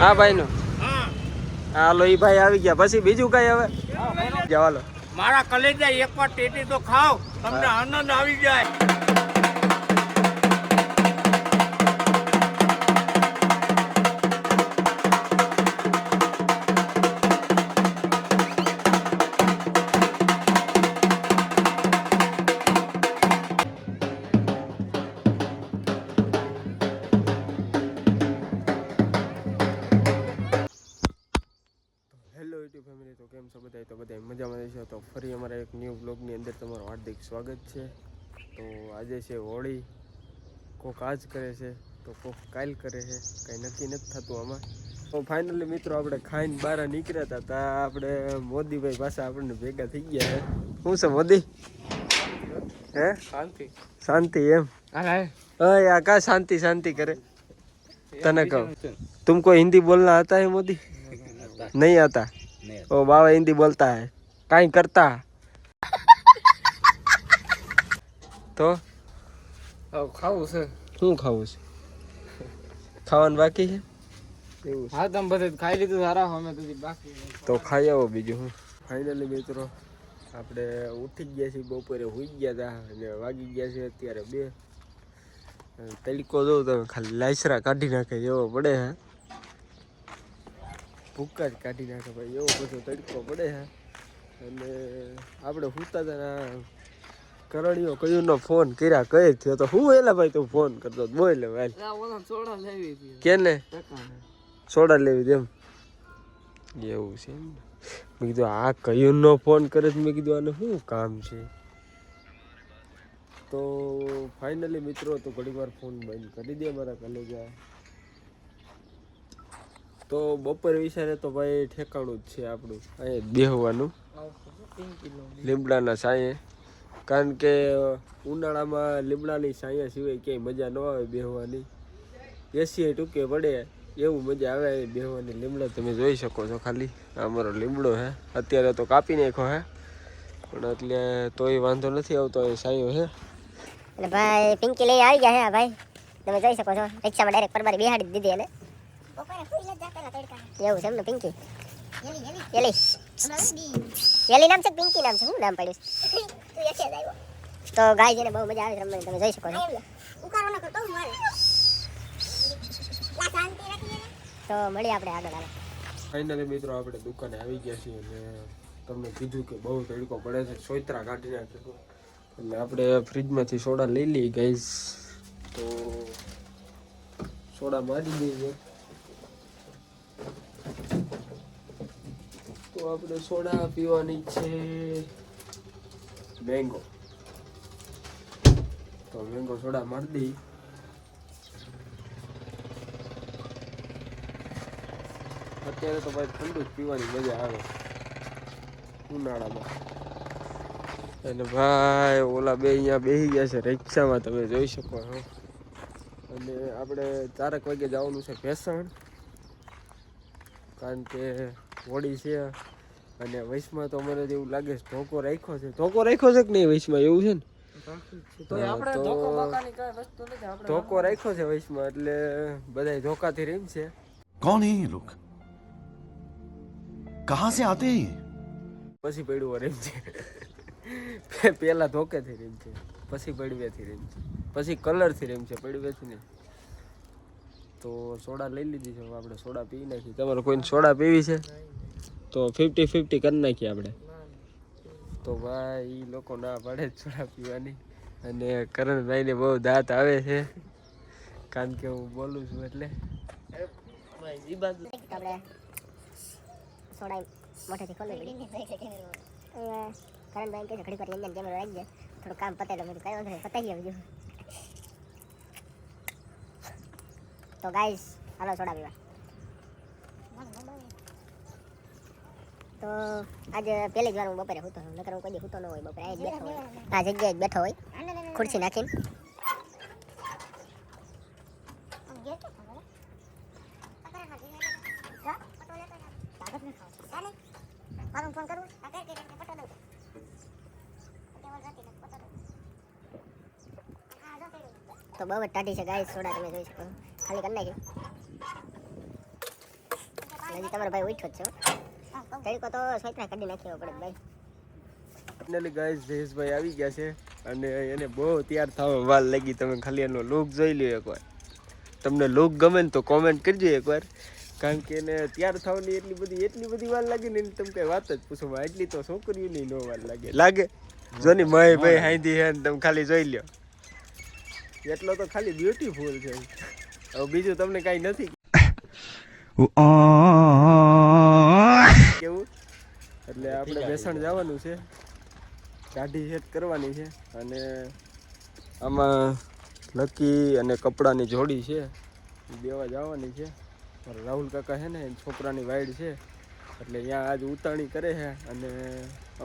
હા ભાઈ નો હા હાલો ઈ ભાઈ આવી ગયા પછી બીજું કઈ હવે જવાલો મારા કલેજા એકવાર ટેટી તો ખાવ તમને આનંદ આવી જાય. હેલો યુટ્યુબ ફેમિલી, તો કેમ છો બધા? તો બધા મજામાં રહેશો. તો ફરી અમારા એક ન્યૂ બ્લોગની અંદર તમારું હાર્દિક સ્વાગત છે. તો આજે છે હોળી. કોક આજ કરે છે તો કોક કાલ કરે છે, કાંઈ નક્કી નથી થતું આમાં. તો ફાઇનલી મિત્રો આપણે ખાઈને બહાર નીકળ્યા હતા તા આપણે મોદીભાઈ પાછા આપણને ભેગા થઈ ગયા છે. શું છે મોદી? હે શાંતિ શાંતિ એમ? હા કા શાંતિ शांति करे तने कहो तुमको हिंदी बोलना आता है मोदी? नहीं आता? ओ बाबा हिंदी बोलता है, काई करता तो ખાવું છે. શું ખાવું છે? ખાવાનું બાકી છે? હા તમે બધે ખાઈ લીધું સારા અમે તો બાકી તો ખાઈ આવો બીજું હું. ફાઇનલી મિત્રો આપણે ઉઠી ગયા છીએ, બપોરે હોઈ ગયા હતા અને વાગી ગયા છે અત્યારે 2. તડકો જોઉં તમે ખાલી લાઈસરા કાઢી નાખે એવો પડે હે, ભૂક્કા જ કાઢી નાખે ભાઈ, એવો બધો તડકો પડે છે. અને આપણે સૂતા હતા કરણીઓ કયુંનો ફોન કર્યા કઈ થયો તો હું એલા ભાઈ તું ફોન કરતો બોલ લે ભાઈ. સોડા લેવી હતી કેને સોડા લેવી એમ? એવું છે એમ. મેં કીધું આ કયુંનો ફોન કરે છે, મેં કીધું આને શું કામ છે. તો ફાઇનલી મિત્રો તો ઘણી વાર ફોન બંધ કરી દે મારા કલેજા. તો બપોર વિચારે તો ભાઈ ઠેકાણું જ છે આપણું અહીંયા બેહવાનું લીમડાના સાંયે, કારણ કે ઉનાળામાં લીમડાની સાંયા સિવાય ક્યાંય મજા ન આવે બેહવાની. એસી ટૂંકે પડે એવું મજા આવે બેહવાની. લીમડો તમે જોઈ શકો છો, ખાલી અમારો લીમડો હે. અત્યારે તો કાપી નાખ્યો હે પણ એટલે તોય વાંધો નથી આવતો, એ સાંયો હે. અને ભાઈ પિંકી લઈ આવી ગયા હે ભાઈ, તમે જોઈ શકો છો. રિક્ષામાં ડાયરેક્ટ પરબારી બેહાડી દીધી એને. એવું છે એમને? પિંકી એલી એલી નામ છે, પિંકી નામ છે, શું નામ પડ્યું? તો ગાય જેને બહુ મજા આવે રમવાની, તમે જોઈ શકો છો. તો મળીએ આપણે આગળ હાલો. ફાઇનલી મિત્રો આપણે દુકાને આવી ગયા છીએ અને તમને કીધું કે બહુ તડકો પડે છે, સોયત્રા કાઢી નાખ્યો એટલે આપણે ફ્રીજમાંથી સોડા લઈ લઈએ ગાઈઝ. તો સોડા મારી દઈએ. તો આપણે સોડા પીવાની છે મેંગો, તો મેંગો સોડા મારી દઈએ. અત્યારે તો ભાઈ ઠંડુ જ પીવાની મજા આવે ઉનાળામાં. અને ભાઈ ઓલા બે અહીંયા બેસી ગયા છે રિક્ષામાં, તમે જોઈ શકો છો. અને આપણે 4 વાગે જવાનું છે ભેસણ, કારણ કે હોળી છે. અને વૈશમાં તો મને એવું લાગે છે ધોકો રાખ્યો છે. ધોકો રાખ્યો છે કે નહીં વૈશમાં? એવું છે ને, ધોકો રાખ્યો છે વૈશમાં, એટલે બધા ધોકાથી રીમ છે. कौन है ये लोग? कहां से आते हैं? પછી પડ્યું રીમ છે. પેલા ધોકેથી રીમ છે, પછી પડવેથી રીમ છે, પછી કલરથી રીમ છે, પડવેથી નહીં. તો સોડા લઈ લીધી છે, આપણે સોડા પી નાખી. તમારે કોઈને સોડા પીવી છે તો 50-50 કરી નાખીએ આપણે. તો ભાઈ એ લોકો ના પાડે જ સોડા પીવાની. અને કરણભાઈને બહુ દાંત આવે છે, કારણ કે હું બોલું છું એટલે. આપણે સોડા મોઢેથી ખોલી કરણભાઈ કહે છે ઘડીક વાર અંદર કેમેરો રાખી દે, થોડું કામ પતાવી લો. મેં કઈ વાંધો નહીં, પતાવી ગયા બીજું. તો ગાઈસ હાલો સોડા પીવા. તો આજે પહેલી જ વાર હું બપોરે સૂતો છું, નકર હું કોઈ દી સૂતો ન હોય બપોરે. આ બેઠો હોય, આ જગ્યાએ જ બેઠો હોય ખુરશી નાખીને. તો બહુ જ ટાઢી છે ગાઈસ સોડા, તમે જોઈ શકો. ખાલી કરી નાખ્યું. હજી તમારો ભાઈ ઉઠ્યો જ છે તડકો તો સોયત્રા કાઢી નાખ્યો પડે ભાઈ. ફાઇનલી ગાઈઝ જયેશભાઈ આવી ગયા છે અને એને બહુ તૈયાર થવા વાર લાગી. તમે ખાલી એનો લુક જોઈ લો એકવાર. તમને લુક ગમે ને તો કોમેન્ટ કરજો એકવાર, કારણ કે એને તૈયાર થવાની એટલી બધી વાર લાગે ને તમે કઈ વાત જ પૂછો. એટલી તો છોકરીઓની નો વાર લાગે જોની માય ભાઈ હાઈધી હે ને તમે ખાલી જોઈ લ્યો. એટલો તો ખાલી બ્યુટીફુલ છે. હવે બીજું તમને કાંઈ નથી કેવું. એટલે આપણે બેસણ જવાનું છે, ગાડી સેટ કરવાની છે અને આમાં લકી અને કપડાની જોડી છે એ દેવા જવાની છે. મારા રાહુલ કાકા છે ને છોકરાની વાઈડ છે એટલે અહીંયા આજ ઉતાણી કરે છે અને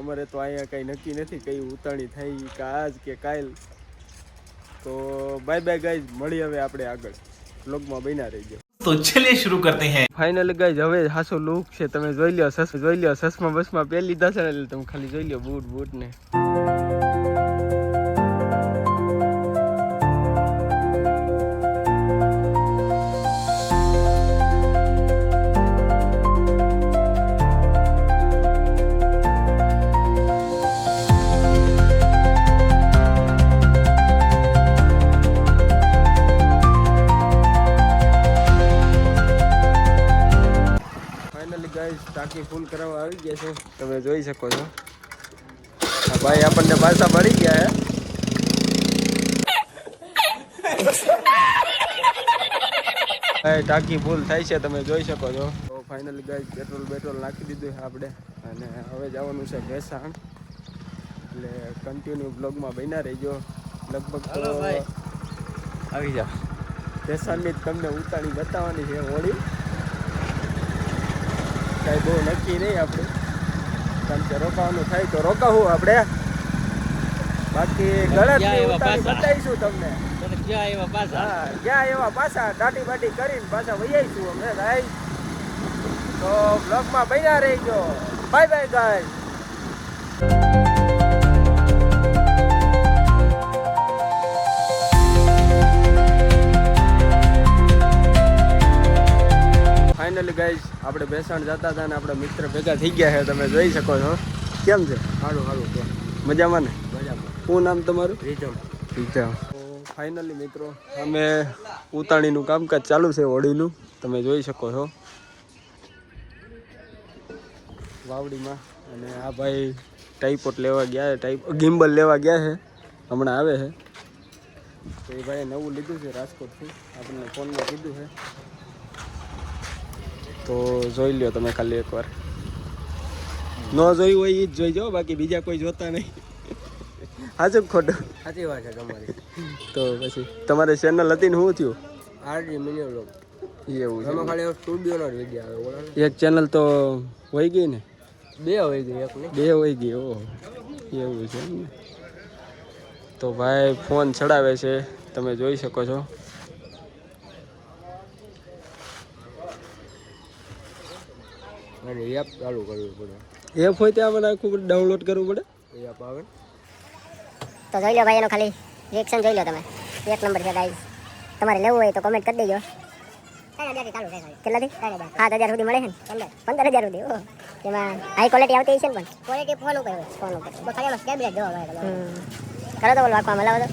અમારે તો અહીંયા કંઈ નક્કી નથી કઈ ઉતાણી થાય કે આજ કે કાલ. તો બાય બાય ગાઈઝ, મળી હવે આપણે આગળ બ્લોગમાં બન્યા રહી ગયો. तो चलिए शुरू करते हैं. ફાઇનલી ગાઈઝ હવે હાસો લુક છે તમે જોઈ લો. સસમાં બસમાં પહેરી લીધા છે ને એટલે તમે ખાલી જોઈ લો બૂટ ને. ટાંકી ફૂલ કરાવવા આવી ગયા છે તમે જોઈ શકો છો. આ ભાઈ આપણને પાછા મળી ગયા છે. ટાંકી ફૂલ થાય છે તમે જોઈ શકો છો. તો ફાઇનલી ગાઈસ પેટ્રોલ નાખી દીધું છે આપણે અને હવે જવાનું છે ભેસાણ. એટલે કન્ટિન્યુ બ્લોગમાં બન્યા રહીજો. લગભગ તો આવી જાઓ. ભેસાણની જ તમને ઉતાણી બતાવવાની છે હોળી. કાંઈ બહુ નક્કી નહીં આપણે, કારણ કે રોકાવાનું થાય તો રોકાવું આપણે. બાકી ગળતની ઉતાણી બતાવીશું તમને. હા, જ્યાં એવા પાછા દાટી બાટી કરીને પાછા વૈયાઈશું અમે ભાઈ. તો બ્લોગમાં બન્યા રહીજો. Bye bye guys. Finally guys આપણે ભેસાણ જતા હતા ને આપણા મિત્ર ભેગા થઈ ગયા છે તમે જોઈ શકો છો. કેમ છે? સારું મજામાં ને? શું નામ તમારું? રીઝમ. તો ફાઇનલી મિત્રો અમે ઉતાણીનું કામકાજ ચાલુ છે હોળીનું તમે જોઈ શકો છો વાવડીમાં. અને આ ભાઈ ટાઈપોટ લેવા ગયા છે, ગિમ્બલ લેવા ગયા છે, હમણાં આવે છે. તો એ ભાઈએ નવું લીધું છે રાજકોટથી, આપણને ફોનમાં કીધું છે. તો જોઈ લ્યો તમે ખાલી એકવાર. ન જોયું હોય એ જ જોઈ જાઓ, બાકી બીજા કોઈ જોતા નહીં. હાજુ ખોટું? સાચી વાત છે તમારી. તો પછી તમારે ચેનલ હતી ને શું થયું? આરડી મિની વ્લોગ એવું છે. એમાં ખાલી સ્ટુડિયોનો જ વિડીયો આવે બોલો. એક ચેનલ તો વહી ગઈ ને? 2 હોય ગઈ, એક ને 2 વહી ગઈ. ઓહ એવું છે એમ ને. તો ભાઈ ફોન ચડાવે છે તમે જોઈ શકો છો. અને એપ ચાલુ કરવી પડે. એપ હોય ત્યાં મને આખું ડાઉનલોડ કરવું પડે. એપ આવે તો જોઈ લો ભાઈ એનો ખાલી રિએક્શન જોઈ લો તમે. 1 નંબર છે ગાઈઝ. તમારે લેવું હોય તો કોમેન્ટ કરી દેજો. કેટલાથી? 7,000 સુધી મળે છે ને? 15,000 સુધી. ઓહ, એમાં હાઈ ક્વોલિટી આવતી હશે ને? પણ ક્વોલિટી ફોન ઉપર ખાલી એમાં સ્કેબ જોવા મળે. કરો તો બોલો વાંકવા મલાવો તો.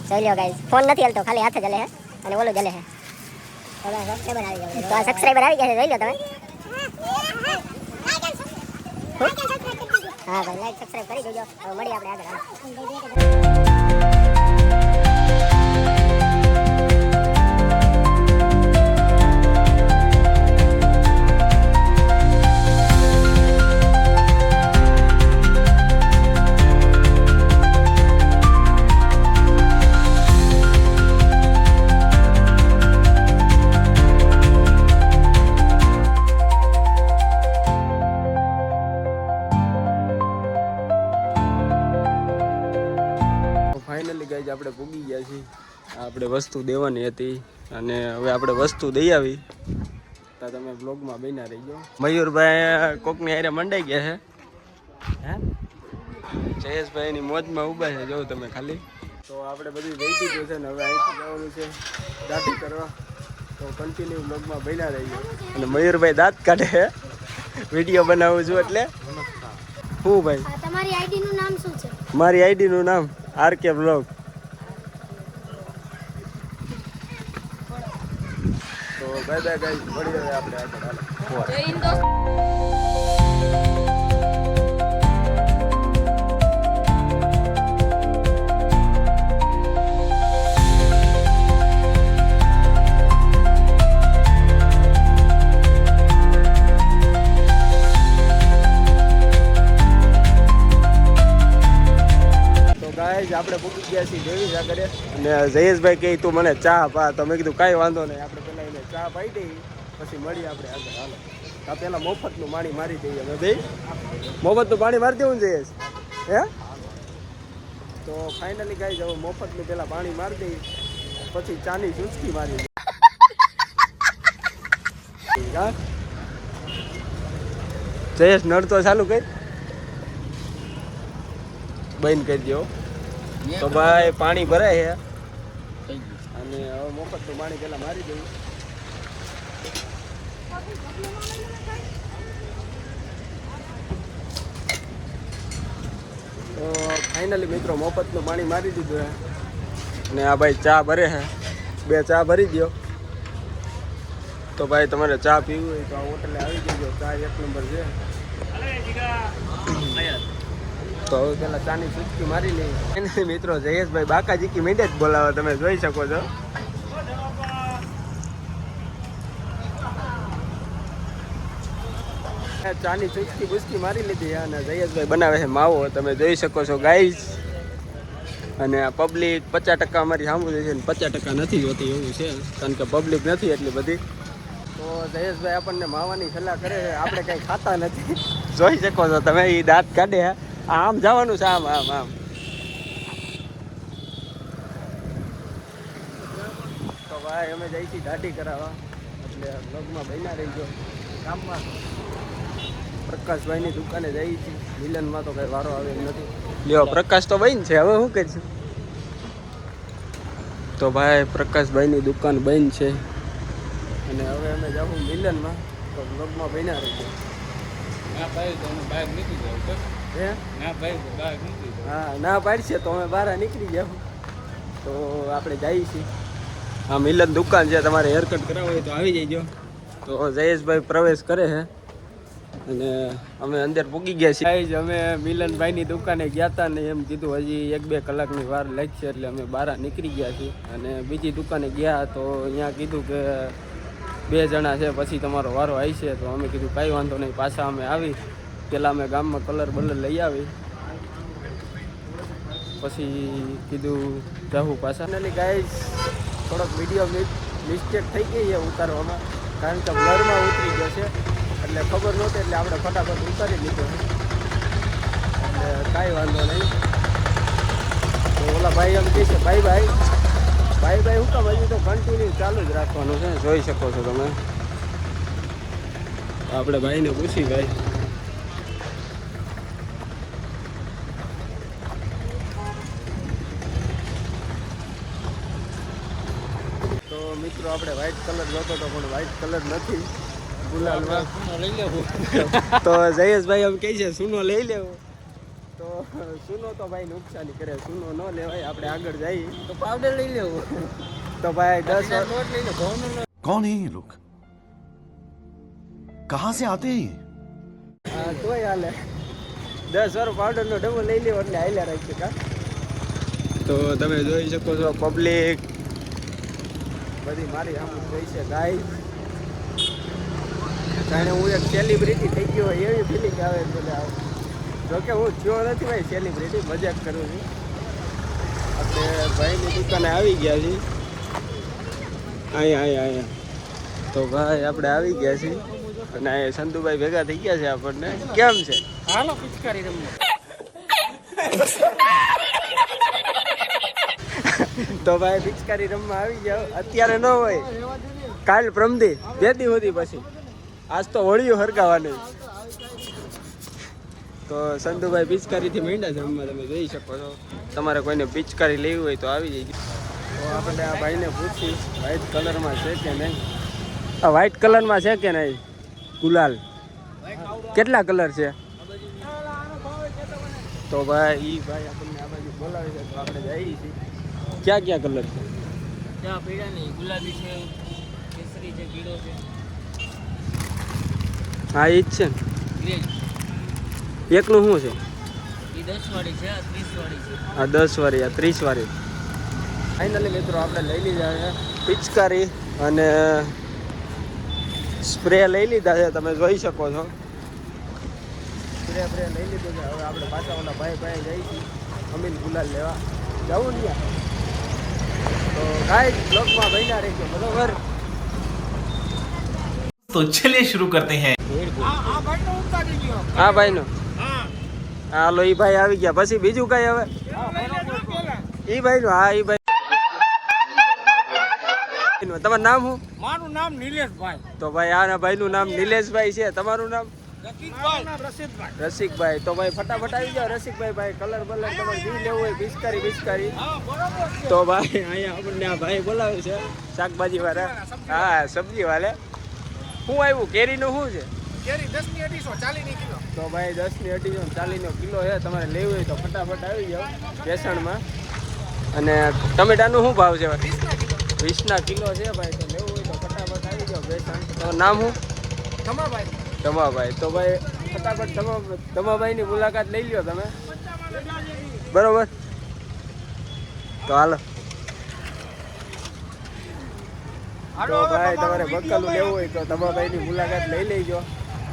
જોઈ લો ગાઈઝ ફોન નથી હલતો, ખાલી હાથે જલે છે અને ઓલું જલે છે. તો આ સબસ્ક્રાઈબર આવી ગયા છે જોઈ લો તમે. હા ભાઈ લાઈક સબસ્ક્રાઇબ કરી દેજો. હવે મળીએ આપણે આગળ. ફાઇનલી ગાઈઝ આપણે પૂગી ગયા છીએ. આપણે વસ્તુ દેવાની હતી અને હવે આપણે વસ્તુ દઈ આવી. તો તમે બ્લોગમાં બન્યા રહી ગયો. મયુરભાઈ કોકની હારે મંડાઈ ગયા છે. જયેશભાઈની મોજમાં ઊભા છે જો તમે ખાલી. તો આપણે બધું વહી ગયું છે ને હવે અહીંથી જવાનું છે દાટી કરવા. તો તો કન્ટિન્યુ બ્લોગમાં બન્યા રહીએ. અને મયુરભાઈ દાંત કાઢે વિડીયો બનાવું છું એટલે હું ભાઈ તમારી આઈડી નું નામ શું છે? મારી આઈડી નું નામ RK બ્લોગ. તો બાય બાય ગાઈસ, મળીએ હવે આપણે આગળ. આપણે પૂકી ગયા છીએ દેવી સાગરે અને જયેશભાઈ કહે તું મને ચા પા. તો મેં કીધું કાંઈ વાંધો નહીં, આપણે પહેલાં એને ચા પાઈ દઈએ પછી મળીએ આપણે આગળ. હાલો આ પહેલાં મફતનું પાણી મારી દઈએ અમે બે. મફતનું પાણી મારી દેવું ને જયેશ? હે તો ફાઇનલી ગાઈસ હવે મફતનું પહેલાં પાણી મારી દઈએ પછી ચાની ચૂચકી મારી દઈએ. જયેશ નળ તો ચાલુ કરી બંધ કરી દો. તો ભાઈ પાણી ભરાય છે અને હવે મફતનું પાણી પહેલાં મારી દઉં. તો ફાઇનલી મિત્રો મફતનું પાણી મારી દીધું છે અને આ ભાઈ ચા ભરે છે. 2 ચા ભરી દો. તો ભાઈ તમારે ચા પીવું હોય તો આ હોટલે આવી જજો, ચા 1 નંબર છે. તો હવે પેલા ચાની ચૂચકી મારી લઈએ. એને મિત્રો જયેશભાઈ બાકાજીકી મીંડે જ બોલાવે, તમે જોઈ શકો છો. ચાની ચૂચકી બુચકી મારી લીધી અને જયેશભાઈ બનાવે છે માવો, તમે જોઈ શકો છો ગાઈઝ. અને આ પબ્લિક 50% અમારી સાંભળે છે ને 50% નથી જોતી એવું છે, કારણ કે પબ્લિક નથી એટલી બધી. તો જયેશભાઈ આપણને માવાની સલાહ કરે છે, આપણે કંઈ ખાતા નથી. જોઈ શકો છો તમે, એ દાંત કાઢે. આમ જવાનું છે, આમ આમ આમ. તો ભાઈ અમે જઈ છીએ દાઢી કરાવવા, એટલે બ્લોગમાં બન્યા રહી ગયો. ગામમાં પ્રકાશભાઈની દુકાને જઈએ છીએ. મિલનમાં તો કઈ વારો આવે એમ નથી. લ્યો પ્રકાશ તો બંધ છે, હવે શું કરીશું? તો ભાઈ પ્રકાશભાઈની દુકાન બંધ છે અને હવે અમે જાઉં મિલનમાં. તો બ્લોગમાં બન્યા રહી ગયો. હા ના પાડશે તો અમે બહાર નીકળી જાવ. તો આપણે જઈએ છીએ. હા મિલન દુકાન છે, તમારે હેરકટ કરાવવું હોય તો આવી જઈજો. તો જયેશભાઈ પ્રવેશ કરે છે અને અમે અંદર પૂગી ગયા છીએ. અમે મિલનભાઈની દુકાને ગયા હતા ને એમ કીધું હજી 1-2 કલાકની વાર લાગશે, એટલે અમે બહાર નીકળી ગયા છીએ. અને બીજી દુકાને ગયા તો અહીંયા કીધું કે 2 જણા છે પછી તમારો વારો આવશે. તો અમે કીધું કાંઈ વાંધો નહીં, પાછા અમે આવી. પહેલાં અમે ગામમાં કલર લઈ આવી, પછી કીધું જાઉં પાછા. એટલે ગાઈસ થોડોક વિડીયો મિસ્ટેક થઈ ગઈ છે ઉતારવામાં, કારણ કે બ્લરમાં ઉતરી ગયો છે એટલે ખબર નહોતી, એટલે આપણે ફટાફટ ઉતારી લીધો. એટલે કાંઈ વાંધો નહીં. તો ઓલા ભાઈ એમ કહે છે ભાઈ ભાઈ હું કામ? હજી તો કન્ટિન્યુ ચાલુ જ રાખવાનું છે, જોઈ શકો છો તમે. આપણે ભાઈને પૂછી ભાઈ. તો મિત્રો આપણે વ્હાઈટ કલર જોતો હતો પણ વ્હાઈટ કલર નથી, ગુલાલમાં. તો જયેશભાઈ એમ કહે છે સૂનો લઈ લેવો. તો સૂનો તો ભાઈ નુકસાની કરે, સૂનો ન લેવાય. આપણે આગળ જઈએ તો પાવડર લઈ લેવો. તો ભાઈ 10 નોટ લઈ લો. कौन है ये लोग? कहाँ से आते हैं ये? હા તોય હાલે. 10 વાર પાવડરનો ડબ્બો લઈ લેવો એટલે હાલ્યા રાખીએ કા. તો તમે જોઈ શકો છો પબ્લિક બધી મારી સામે જોઈ છે ગાઈસ. જાણે હું એક સેલિબ્રિટી થઈ ગયો હોય એવી ફિલિંગ આવે છે. જોકે હું થયો નથી ભાઈ સેલિબ્રિટી, મજાક કરું છું. આપણે ભાઈની દુકાને આવી ગયા છીએ. અહીંયા તો ભાઈ આપણે આવી ગયા છીએ અને અહીંયા સંતુભાઈ ભેગા થઈ ગયા છે આપણને. કેમ છે? હાલો પિચકારી રમીએ. તો ભાઈ પિચકારી રમવા આવી જાવ. અત્યારે ન હોય, કાલ પ્રમદી 2 દી સુધી પછી. આજ તો હોળીઓ હરગાવાની. તો સંતુભાઈ પિચકારીથી માંડ્યા છે રમવા, તમે જોઈ શકો છો. તમારે કોઈને પિચકારી લેવી હોય તો આવી જઈએ. તો આપણે આ ભાઈને પૂછી વ્હાઈટ કલરમાં છે કે નહીં. આ વ્હાઈટ કલરમાં છે કે નહીં ગુલાલ? કેટલા કલર છે? તો ભાઈ ઈ ભાઈ આપણને આ બાજુ બોલાવે છે તો આપણે જઈએ છીએ. ક્યાં ક્યાં કલર છે? ત્યાં પીળા નહીં, ગુલાબી છે, કેસરી છે, પીળો છે, હા ઈ જ છે ને. ગ્રે. એકનું શું છે? એ 10 વાળી છે, આ 30 વાળી છે. આ 10 વાળી, આ 30 વાળી. ફાઇનલી મિત્રો આપણે લઈ લીધા છે પિચકારી અને સ્પ્રે લઈ લીધા છે, તમે જોઈ શકો છો. સ્પ્રે લઈ લીધું છે. હવે આપણે પાછા ઓલા ભાઈ જઈ છીએ અમીન ગુલાલ લેવા જવું ને. તો ગાઈસ બ્લોગમાં બન્યા રહેજો બરોબર. तो चलिए शुरू करते हैं. આ ભાઈનો ઉતારી ગયો. હા ભાઈનો. હા હાલો ઈ ભાઈ આવી ગયા. પછી બીજું કઈ હવે? ઈ ભાઈનું. હા ઈ ભાઈ. તમારું નામ શું? મારું નામ નિલેશભાઈ. તો ભાઈ આના ભાઈનું નામ નિલેશભાઈ છે. તમારું નામ? રસિકભાઈ. રસિકભાઈ. તો ભાઈ ફટાફટ આવી જાઓ રસિકભાઈ. ભાઈ કલર બલર તમારે જે લેવું હોય બિસ્કારી હા બરોબર છે. તો ભાઈ અહીંયા આપણને આ ભાઈ બોલાવે છે શાકભાજી વાળા. હા સબ્જી વાળા. શું આવ્યું કેરીનું શું છે? કેરી 10 ની 250 40 કિલો. તો ભાઈ 10 ની 240 કિલો છે. તમારે લેવું હોય તો ફટાફટ આવી જાઓ બેસણમાં. અને ટમેટાનું શું ભાવ છે ભાઈ? 20 કિલો છે ભાઈ. તો લેવું હોય તો ફટાફટ આવી જાઓ બેસણ. તમારું નામ શું? તમાભાઈ. તમાભાઈ. તો ભાઈ ફટાફટ તમાભાઈની મુલાકાત લઈ લ્યો તમે બરોબર. તો હાલો. તો ભાઈ તમારે બક્કલું લેવું હોય તો તમાભાઈની મુલાકાત લઈ લેજો.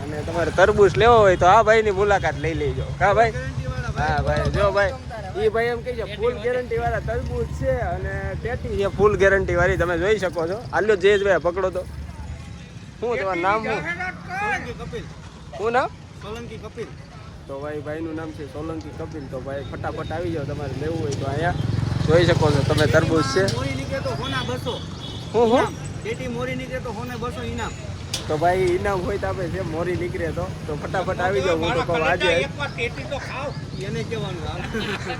અને તમારે તરબૂચ લેવો હોય તો આ ભાઈની મુલાકાત લઈ લેજો. કા ભાઈ? હા ભાઈ. જો ભાઈ એ ભાઈ એમ કહે છે ફૂલ ગેરંટી વાળા તરબૂચ છે અને ટેટી છે ફૂલ ગેરંટી વાળી. તમે જોઈ શકો છો. હાલ્યો જયેશભાઈ પકડો તો. શું તમારું નામ શું? સોલંકી કપિલ. શું નામ? સોલંકી કપિલ. તો ભાઈનું નામ છે સોલંકી કપિલ. તો ભાઈ ફટાફટ આવી જાઓ. તમારે લેવું હોય તો અહીંયા જોઈ શકો છો તમે. તરબૂચ છે. મોરી નીકળે તો હોના 200. હું ટેટી મોરી નીકળે તો હોને 200 ઇનામ. તો ભાઈ ઇનામ હોય તો આપણે છે મોરી નીકળે તો ફટાફટ આવી જાઓ. હું તો કહું આજે એકવાર ટેટી તો ખાવ. એને કહેવાનું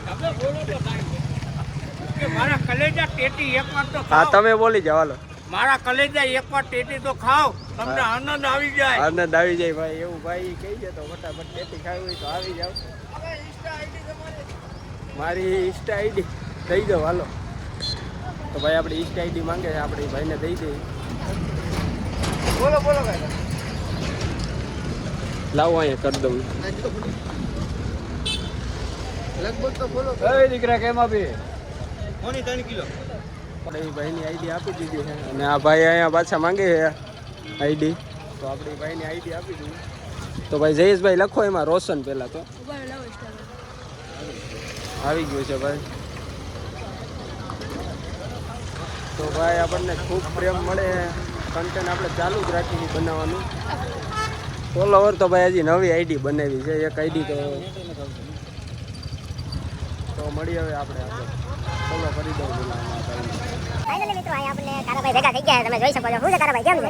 તમે બોલો તો કે મારા કલેજા ટેટી એકવાર તો હા ખાવ. તમે બોલી જાઓ હાલો. મારા કલેજા એકવાર ટેટી તો ખાવ. તમને આનંદ આવી જાય. આનંદ આવી જાય ભાઈ. એવું ભાઈ કહી છે તો ફટાફટ ટેટી ખાવી હોય તો આવી જાઓ. મારી ઇન્સ્ટા આઈડી દઈ દો હાલો. તો ભાઈ આપણે ઇન્સ્ટા આઈડી માંગે છે. આપણે એ ભાઈને દઈ દઈએ. બોલો ભાઈ. લાવો અહીંયા કરી દઉં. લગભગ તો બોલો. એ દીકરા કેમ આપી? હોની 3 કિલો. આપણે એ ભાઈની આઈડી આપી દીધી છે. અને આ ભાઈ અહીંયા પાછા માંગે છે આઈડી. તો આપણે એ ભાઈની આઈડી આપી દીધી. તો ભાઈ જયેશભાઈ લખો એમાં રોશન પહેલા તો આવી ગયું છે ભાઈ. તો ભાઈ આપણને ખૂબ પ્રેમ મળે. કન્ટેન્ટ આપણે ચાલુ જ રાખીએ બનાવવાનું. ફોલોવર તો ભાઈ હજી નવી આઈડી બનાવી છે. એક આઈડી તો મળી હવે આપણે ફોલો કરી દઉં ફાઇનલી મિત્રો અહીંયા આપણને કારાભાઈ ભેગા થઈ ગયા છે. તમે જોઈ શકો છો. શું છે કારાભાઈ? કેમ છે?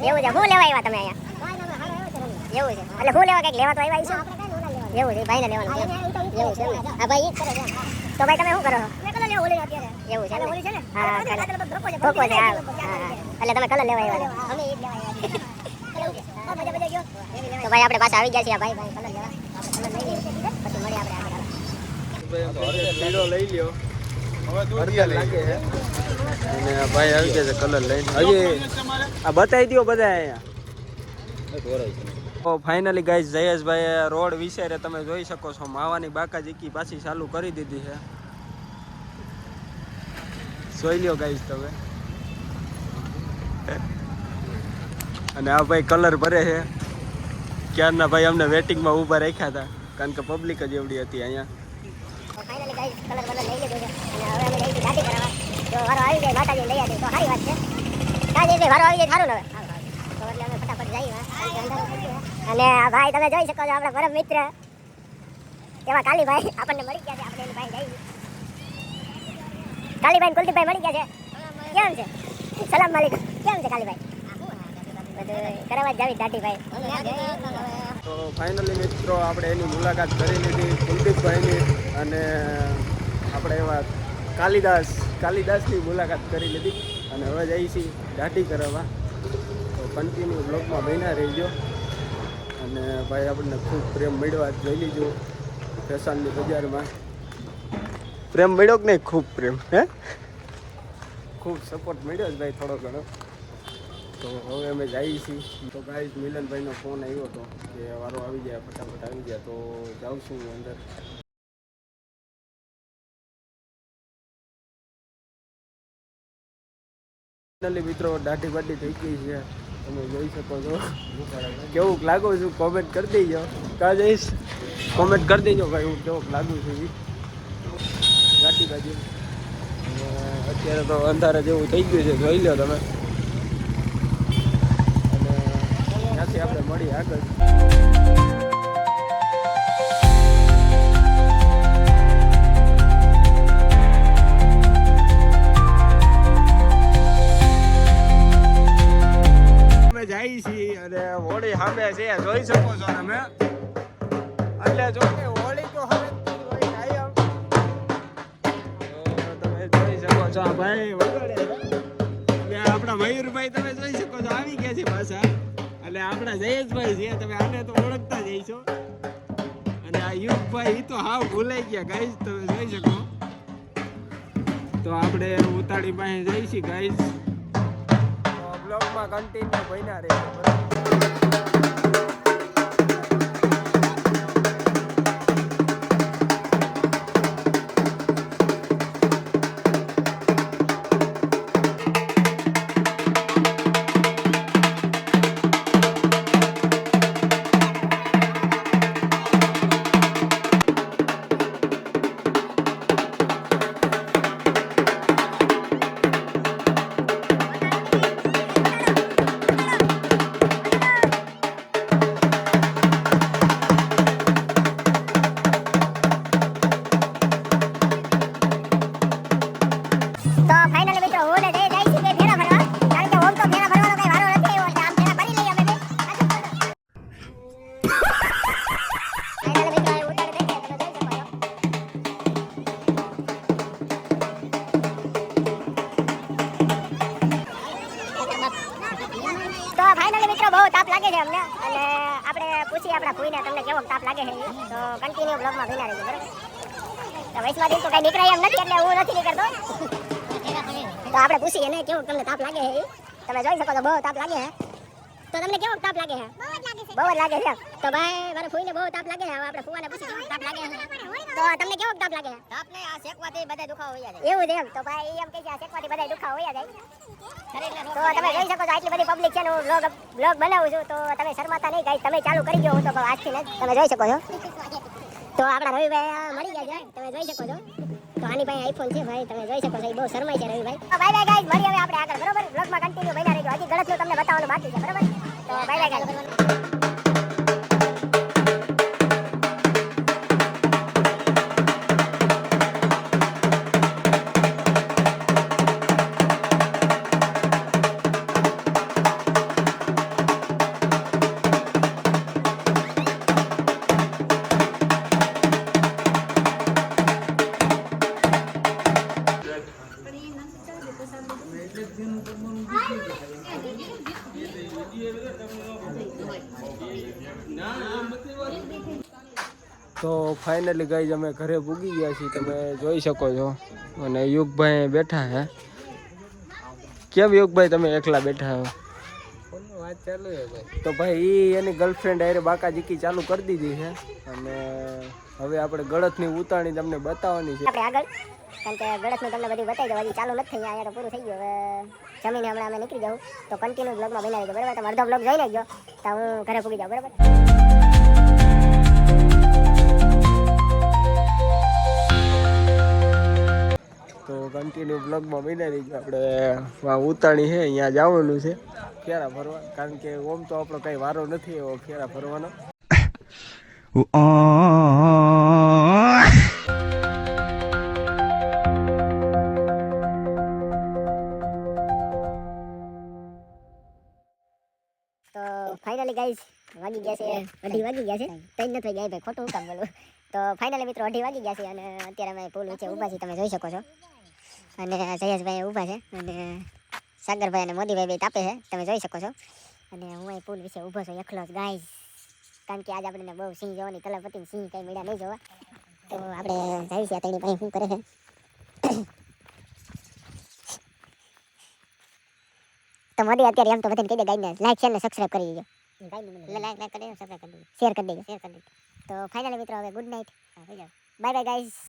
એવું છે. હું લેવા આવ્યા તમે અહીંયા? એવું છે. એટલે હું લેવા કંઈક લેવા તો આવ્યા છો? એવું છે. ભાઈને લેવાનું છે. એવું છે. હા ભાઈ ઈ જ કરે છે. તો ભાઈ તમે શું કરો છો? એવું છે. હા ધોકો છે. હા એટલે તમે કલર લેવા આવ્યા? અમે ઈ જ લેવા આવ્યા. તો ભાઈ આપણે પાછા આવી ગયા છીએ. ભાઈ કલર લેવા. કલર લઈ લઈએ પછી મળીએ આપણે આગળ. લીડો લઈ લ્યો. હવે લાગે છે. અને આ ભાઈ આવી ગયા છે કલર લઈને. હજી આ બતાવી દો બધા અહીંયા. તો ફાઇનલી ગાઈઝ જયેશભાઈ રોડ વિશે તમે જોઈ શકો છો. માવાની બાકાજીકી પાછી ચાલુ કરી દીધી છે. જોઈ લ્યો ગાઈઝ તમે. અને આ ભાઈ કલર ભરે છે. ક્યારના ભાઈ અમને વેટિંગમાં ઊભા રાખ્યા હતા કારણ કે પબ્લિક જ એવડી હતી અહીંયા. ફાઇનલી ગાઈસ કલર લઈ લીધો છે. અને હવે અમે લઈ ગાડી કરાવવા. જો વારો આવી જાય માતાજી લઈ આવી તો સારી વાત છે. કાજે વારો આવી જાય સારું ને હવે. તો એટલે અમે ફટાફટ જઈએ. અને આ ભાઈ તમે જોઈ શકો છો આપણા પરમ મિત્ર એવા કાલીભાઈ આપણને મળી ગયા છે. આપણે એની ભાઈ જઈએ. કાલીભાઈ કુલદીપભાઈ મળી ગયા છે. કેમ છે? સલામ માલિક. કેમ છે કાલીભાઈ? બધું કરાવવા જ જાવી દાઢીભાઈ. તો ફાઇનલી મિત્રો આપણે એની મુલાકાત કરી લીધી કુલદીપભાઈની. અને આપણે એવા કાલિદાસ કાલિદાસની મુલાકાત કરી લીધી અને હવે જઈએ છીએ દાઢી કરાવવા. તો કન્ટિન્યુ બ્લોગમાં બન્યા રહેજો. અને ભાઈ આપણને ખૂબ પ્રેમ મળ્યો આજ જોઈ લીધો ફેશનની બજારમાં. પ્રેમ મળ્યો કે નહીં? ખૂબ પ્રેમ હે, ખૂબ સપોર્ટ મળ્યો જ ભાઈ થોડો ઘણો. તો હવે અમે જઈએ છીએ. તો ગાઈઝ મિલનભાઈનો ફોન આવ્યો હતો કે વારો આવી જાય, ફટાફટ આવી જાય. તો જાઉં છું હું અંદર. ફાઇનલી મિત્રો દાઢી બાઢી થઈ ગઈ છે, તમે જોઈ શકો છો. કેવું લાગુ છું કોમેન્ટ કરી દેજો. કાં જઈશ કોમેન્ટ કરી દેજો ભાઈ હું કેવું લાગુ છું. દાઢી બાજુ અત્યારે તો અંધારા જેવું થઈ ગયું છે, જોઈ લો તમે. અને ત્યાંથી આપણે મળીએ આગળ. જાય છીએ અને હોળી સામે છે, જોઈ શકો છો તમે. એટલે જો કે હોળી તો હવે તમે જોઈ શકો છો. આ ભાઈ વગાડે અને આપણા મયુરભાઈ તમે જોઈ શકો છો આવી ગયા છે પાછા. અને આપણા જયેશભાઈ છે, તમે આને તો ઓળખતા જ છો. અને આ યુગભાઈ એ તો હાવ ભૂલાઈ ગયા ગાઈઝ, તમે જોઈ શકો. તો આપણે ઉતાળી પાસે જઈશું ગાઈઝ. બ્લોગમાં કન્ટિન્યુ બન્યા રહે. બહુ તાપ લાગે છે અમને અને આપણે પૂછી આપણા ભૂઈને તમને કેવો તાપ લાગે છે. તો કન્ટિન્યુ બ્લોગમાં ભીના રહેજો બરાબર. તો વૈષ્ણવ તો કઈ નીકળાય એમ નથી એટલે હું નથી નીકળતો. તો આપણે પૂછી એને કેવો તમને તાપ લાગે છે. તમે જોઈ શકો છો બહુ તાપ લાગે છે. તો તમને કેવો તાપ લાગે છે? બહુ જ લાગે છે. તો ભાઈ મારા ભૂઈને બહુ તાપ લાગે છે. હવે આપણે ફુવાને પૂછી કેવો તાપ લાગે છે. તો તમને કેવો તાપ લાગે છે? તાપ ને આ શેકવાથી બધા દુખાવો હોઈ જાય. એવું છે એમ? તો ભાઈ એમ કહે છે આ શેકવાથી બધા દુખાવો હોઈ જાય. તો તમે જોઈ શકો છો આટલી બધી પબ્લિક છે ને હું બ્લોગ બનાવું છું. તો તમે શરમાતા નહીં ગાઈસ, તમે ચાલુ કરી દો. હું તો આજથી જ તમે જોઈ શકો છો. તો આપણા રવિભાઈ મળી ગયા છે, તમે જોઈ શકો છો. તો આની પાસે આઈફોન છે ભાઈ, તમે જોઈ શકો છો. એ બહુ શરમાય છે રવિભાઈ. બાય બાય ગાઈસ, મળીએ હવે આપણે આગળ બરોબર. બ્લોગમાં કન્ટિન્યુ બન્યા રહેજો. હજી ગળતનું તમને બતાવવાનું બાકી છે બરોબર. તો બાય બાય ગાઈસ. તો ફાઇનલી ગાઈઝ અમે ઘરે પૂગી ગયા છીએ, તમે જોઈ શકો છો. અને યુગભાઈ બેઠા હે. કેમ યુગભાઈ તમે એકલા બેઠા હો? વાત ચાલુ છે ભાઈ. તો ભાઈ એની ગર્લફ્રેન્ડ આરે બાકાજીકી ચાલુ કરી દીધી છે. અને હવે આપણે ગળતની ઉતાણી તમને બતાવવાની છે આપણે આગળ, કારણ કે ગળતનું તમને બધું બતાવી દો. હજી ચાલુ નથી થઈ, અહીંયા તો પૂરું થઈ ગયું. હવે જમીને હમણાં અમે નીકળી જાઉં. તો કન્ટિન્યુ બ્લોગમાં બની રહેજો બરાબર. તમે અડધો બ્લોગ જોઈ લેજો તો હું ઘરે પૂગી જાઉં બરાબર. તો કન્ટિન્યુ બ્લોગમાં બની રહીજો. આપણે ઉતાણી છે અહીંયા જવાનું છે ફેરા ફરવા, કારણ કે ઓમ તો આપણો કઈ વારો નથી એવો ફેરા ફરવાનો. તો ફાઇનલી ગાઈઝ વાગી ગયા છે 2:30 વાગી ગયા છે. 3 નથી ગયા ભાઈ, ખોટું કામ બોલું. તો ફાઇનલી મિત્રો 2:30 વાગી ગયા છે અને અત્યારે અમે પુલ નીચે ઊભા છીએ, તમે જોઈ શકો છો. અને જયેશભાઈ ઊભા છે અને સાગરભાઈ અને મોદીભાઈ બે તાપે છે તમે જોઈ શકો છો. અને હું અહીં પુલ વિશે ઊભો છું એકલો જ ગાઈઝ, કારણ કે આજે આપણને બહુ સિંહ જોવાની તલબ હતી, સિંહ કંઈ મળ્યા નહીં જોવા, તો આપણે જઈએ છીએ તેની પાસે શું કરે છે. તો મોદી અત્યારે એમ તો બધાને કહી દે ગાઈને લાઈક શેર ને સબસ્ક્રાઇબ કરી દેજો. લાઈક કરી દેજો, સબસ્ક્રાઇબ કરી દેજો, શેર કરી દેજો. તો ફાઇનલી મિત્રો હવે good night, bye bye guys.